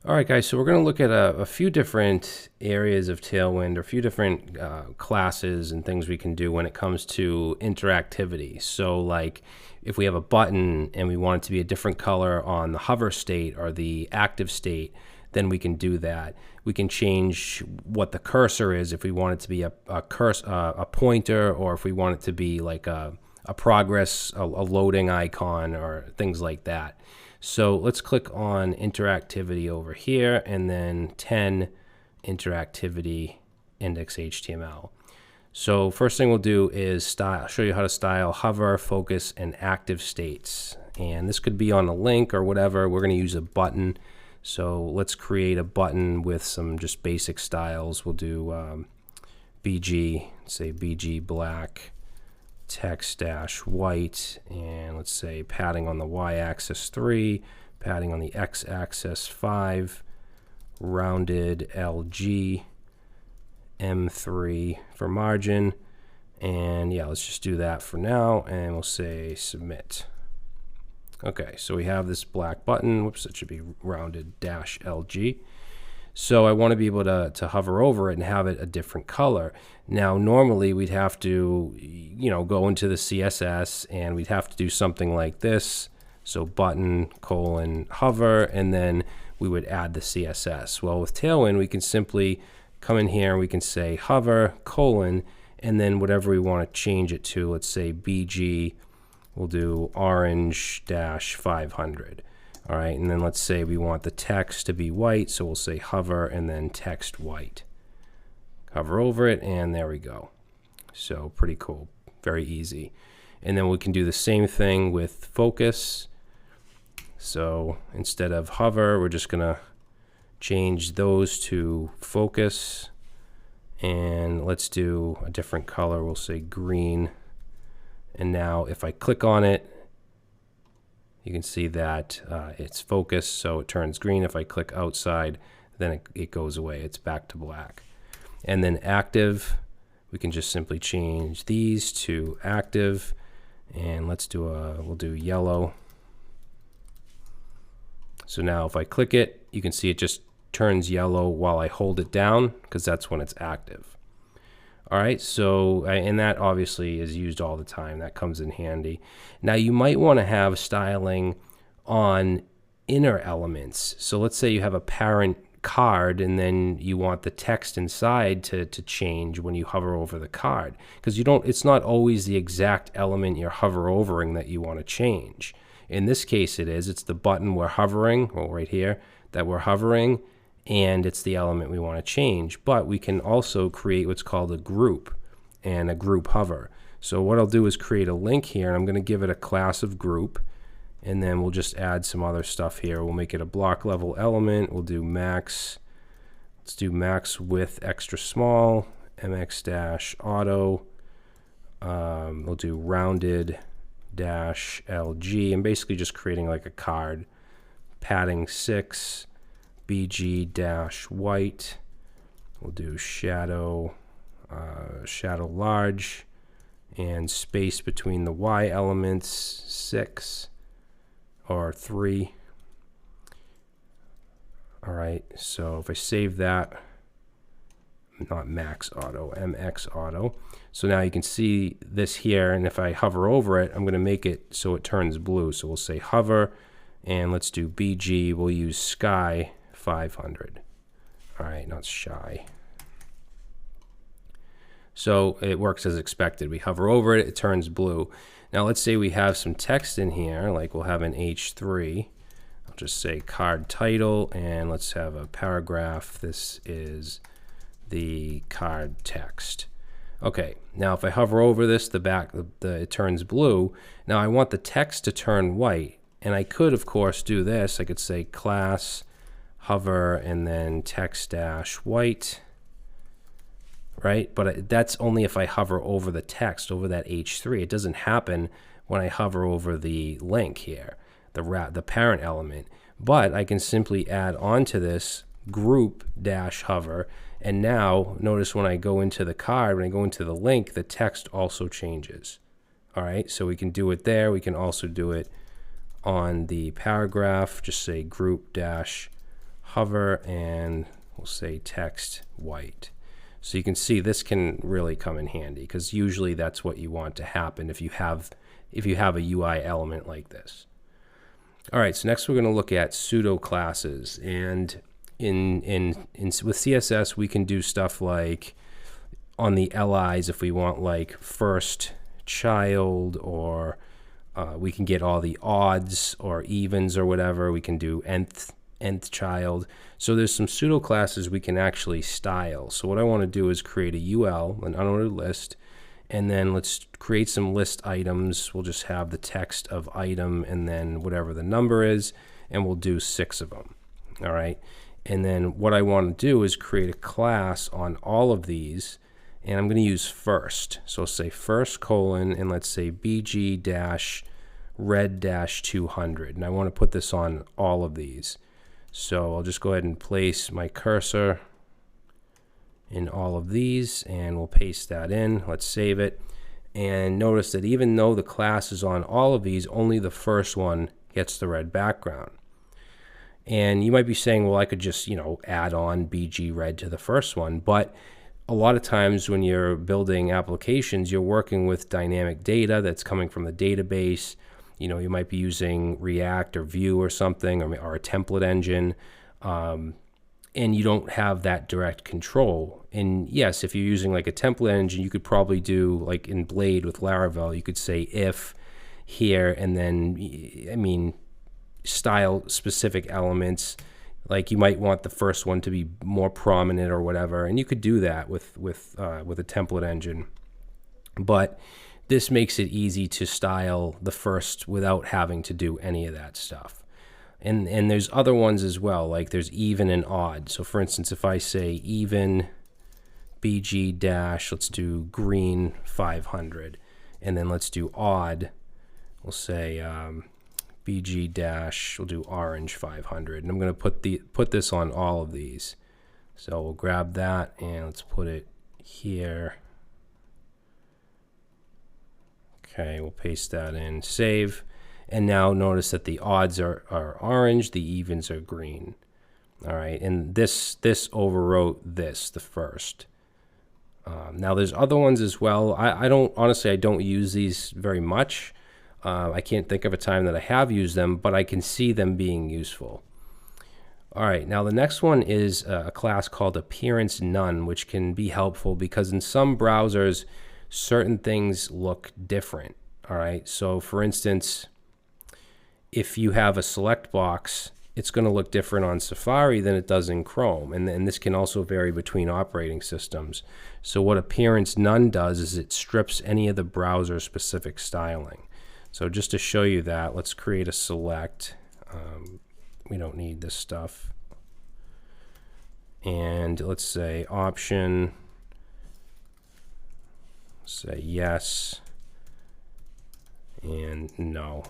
All right, guys, so we're going to look at a few different areas of Tailwind, or a few different classes and things we can do when it comes to interactivity. So like if we have a button and we want it to be a different color on the hover state or the active state, then we can do that. We can change what the cursor is if we want it to be a pointer, or if we want it to be like a progress, a loading icon, or things like that. So let's click on interactivity over here, and then 10 interactivity index HTML. So first thing we'll do is show you how to style hover, focus, and active states. And this could be on a link or whatever. We're going to use a button. So let's create a button with some just basic styles. We'll do BG, say BG black, text dash white, and let's say padding on the y-axis 3, padding on the x-axis 5, rounded LG, M3 for margin, and yeah, let's just do that for now, and we'll say submit. Okay, so we have this black button. Whoops, it should be rounded dash LG. So I want to be able to hover over it and have it a different color. Now, normally we'd have to, go into the CSS and we'd have to do something like this. So button, hover, and then we would add the CSS. Well, with Tailwind, we can simply come in here and we can say hover, and then whatever we want to change it to, let's say BG, we'll do orange dash 500. All right, and then let's say we want the text to be white, so we'll say hover and then text white. Hover over it, and there we go. So pretty cool, very easy. And then we can do the same thing with focus. So instead of hover, we're just gonna change those to focus. And let's do a different color, we'll say green. And now if I click on it, you can see that it's focused, so it turns green. If I click outside, then it goes away. It's back to black. And then active, we can just simply change these to active. And let's do we'll do yellow. So now if I click it, you can see it just turns yellow while I hold it down, because that's when it's active. All right, so, and that obviously is used all the time. That comes in handy. Now, you might want to have styling on inner elements. So let's say you have a parent card, and then you want the text inside to change when you hover over the card. Because it's not always the exact element you're hovering that you want to change. In this case, it's the button we're hovering, well, right here, that we're hovering, and it's the element we want to change. But we can also create what's called a group and a group hover. So what I'll do is create a link here, and I'm going to give it a class of group, and then we'll just add some other stuff here. We'll make it a block level element. We'll do max. Let's do max width extra small, mx dash auto. We'll do rounded dash LG, and basically just creating like a card. Padding 6. BG dash white. We'll do shadow large, and space between the Y elements 6 or 3. All right, so if I save that, not max auto, MX auto. So now you can see this here, and if I hover over it, I'm going to make it so it turns blue. So we'll say hover, and let's do BG. We'll use sky 500. All right, not shy. So it works as expected. We hover over it, it turns blue. Now let's say we have some text in here, like we'll have an H3. I'll just say card title, and let's have a paragraph. This is the card text. Okay, now if I hover over this, it turns blue. Now I want the text to turn white, and I could, of course, do this. I could say class hover and then text dash white, right? But that's only if I hover over the text, over that H3. It doesn't happen when I hover over the link here, the parent element. But I can simply add onto this group dash hover, and now notice when I go into the card, when I go into the link, the text also changes. All right, so we can do it there. We can also do it on the paragraph. Just say group dash hover, and we'll say text white. So you can see this can really come in handy, because usually that's what you want to happen if you have a UI element like this. All right, so next we're going to look at pseudo classes, and with CSS we can do stuff like on the LIs if we want like first child, or we can get all the odds or evens or whatever. We can do nth child. So there's some pseudo classes we can actually style. So what I want to do is create a UL, an unordered list, and then let's create some list items. We'll just have the text of item and then whatever the number is, and we'll do 6 of them. All right. And then what I want to do is create a class on all of these, and I'm going to use first. So say first colon, and let's say bg-red-200. And I want to put this on all of these. So I'll just go ahead and place my cursor in all of these, and we'll paste that in. Let's save it. And notice that even though the class is on all of these, only the first one gets the red background. And you might be saying, well, I could just, add on BG red to the first one. But a lot of times when you're building applications, you're working with dynamic data that's coming from the database. You might be using React or Vue or something, or a template engine, and you don't have that direct control. And yes, if you're using like a template engine, you could probably do like in Blade with Laravel, you could say if here, and then, style specific elements. Like you might want the first one to be more prominent or whatever, and you could do that with a template engine. But this makes it easy to style the first without having to do any of that stuff. And there's other ones as well, like there's even and odd. So for instance, if I say even BG dash, let's do green 500, and then let's do odd, we'll say BG dash, we'll do orange 500, and I'm going to put this on all of these. So we'll grab that and let's put it here. Okay, we'll paste that in, save, and now notice that the odds are orange, the evens are green. All right, and this overwrote this, the first. Now there's other ones as well. I don't use these very much. I can't think of a time that I have used them, but I can see them being useful. All right, now the next one is a class called appearance none, which can be helpful because in some browsers, certain things look different. All right, so for instance, if you have a select box, it's going to look different on Safari than it does in Chrome, and this can also vary between operating systems. So what appearance none does is it strips any of the browser specific styling. So just to show you that, let's create a select. We don't need this stuff. And let's say option, say yes and no.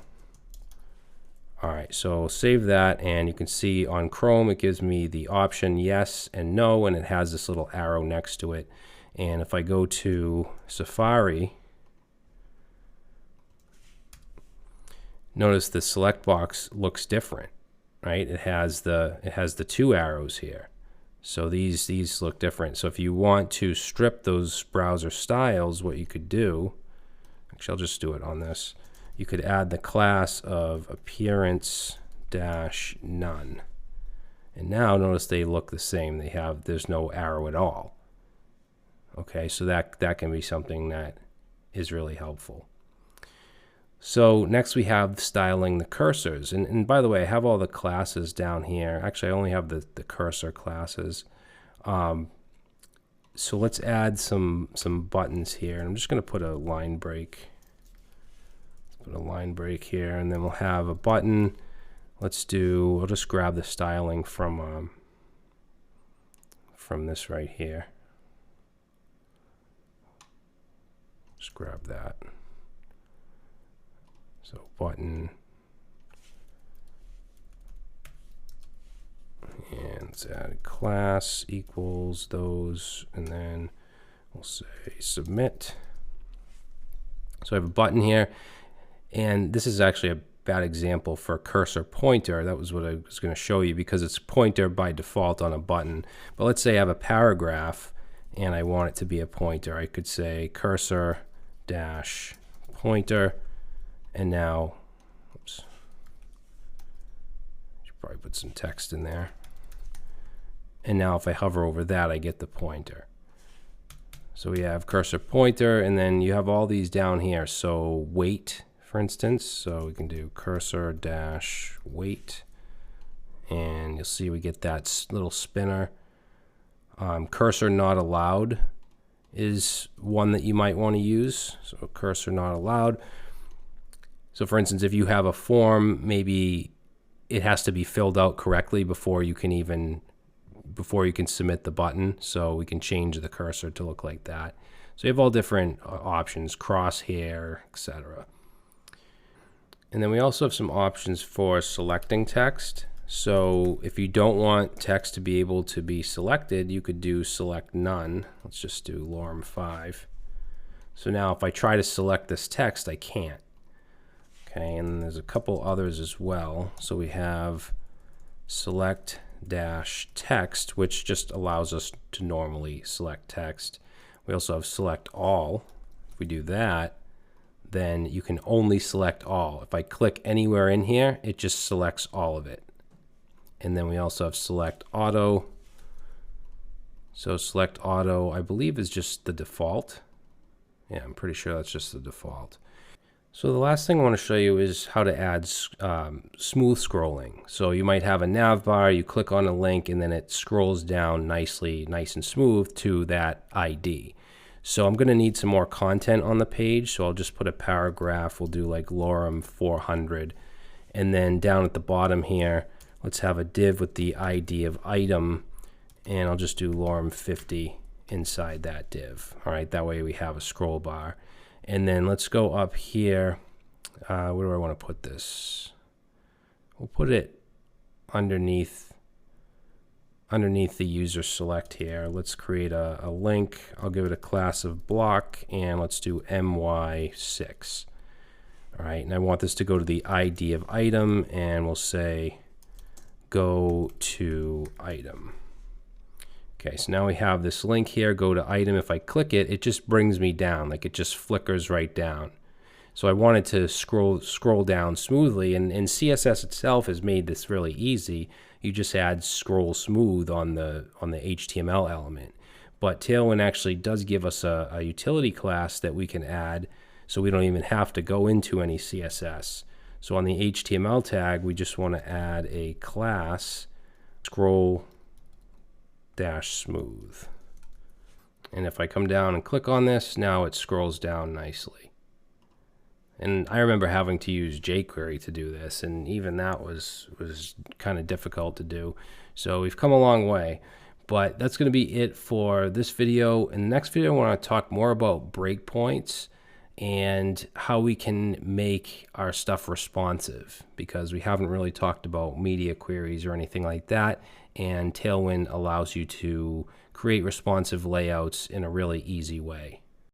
All right, so save that, and you can see on Chrome it gives me the option yes and no, and it has this little arrow next to it. And if I go to Safari, notice the select box looks different, right? It has the 2 arrows here. So these look different. So if you want to strip those browser styles, what you could do, actually I'll just do it on this. You could add the class of appearance dash none. And now notice they look the same. There's no arrow at all. Okay, so that can be something that is really helpful. So next we have styling the cursors. And by the way, I have all the classes down here. Actually, I only have the cursor classes. So let's add some buttons here. I'm just going to put a line break. Let's put a line break here, and then we'll have a button. I'll just grab the styling from this right here. Just grab that. So button, and let's add class equals those, and then we'll say submit. So I have a button here, and this is actually a bad example for cursor pointer. That was what I was going to show you because it's pointer by default on a button. But let's say I have a paragraph and I want it to be a pointer. I could say cursor dash pointer, and now, oops, should probably put some text in there. And now if I hover over that, I get the pointer. So we have cursor pointer, and then you have all these down here. So weight, for instance, so we can do cursor dash weight, and you'll see we get that little spinner. Cursor not allowed is one that you might want to use. So cursor not allowed. So for instance, if you have a form, maybe it has to be filled out correctly before you can submit the button. So we can change the cursor to look like that. So you have all different options, crosshair, etc. And then we also have some options for selecting text. So if you don't want text to be able to be selected, you could do select none. Let's just do lorem 5. So now if I try to select this text, I can't. Okay, and there's a couple others as well. So we have select dash text, which just allows us to normally select text. We also have select all. If we do that, then you can only select all. If I click anywhere in here, it just selects all of it. And then we also have select auto. So select auto, I believe, is just the default. Yeah, I'm pretty sure that's just the default. So the last thing I want to show you is how to add smooth scrolling. So you might have a nav bar, you click on a link, and then it scrolls down nicely, nice and smooth to that ID. So I'm going to need some more content on the page, so I'll just put a paragraph. We'll do like lorem 400. And then down at the bottom here, let's have a div with the ID of item, and I'll just do lorem 50 inside that div. All right, that way we have a scroll bar. And then let's go up here. Where do I want to put this? We'll put it underneath the user select here. Let's create a link. I'll give it a class of block, and let's do my6. All right, and I want this to go to the ID of item, and we'll say go to item. Okay, so now we have this link here, go to item. If I click it, it just brings me down, like it just flickers right down. So I wanted to scroll down smoothly, and CSS itself has made this really easy. You just add scroll smooth on the HTML element. But Tailwind actually does give us a utility class that we can add, so we don't even have to go into any CSS. So on the HTML tag, we just want to add a class scroll dash smooth. And if I come down and click on this, now it scrolls down nicely. And I remember having to use jQuery to do this, and even that was kind of difficult to do. So we've come a long way. But that's going to be it for this video. In the next video, I want to talk more about breakpoints and how we can make our stuff responsive, because we haven't really talked about media queries or anything like that, and Tailwind allows you to create responsive layouts in a really easy way.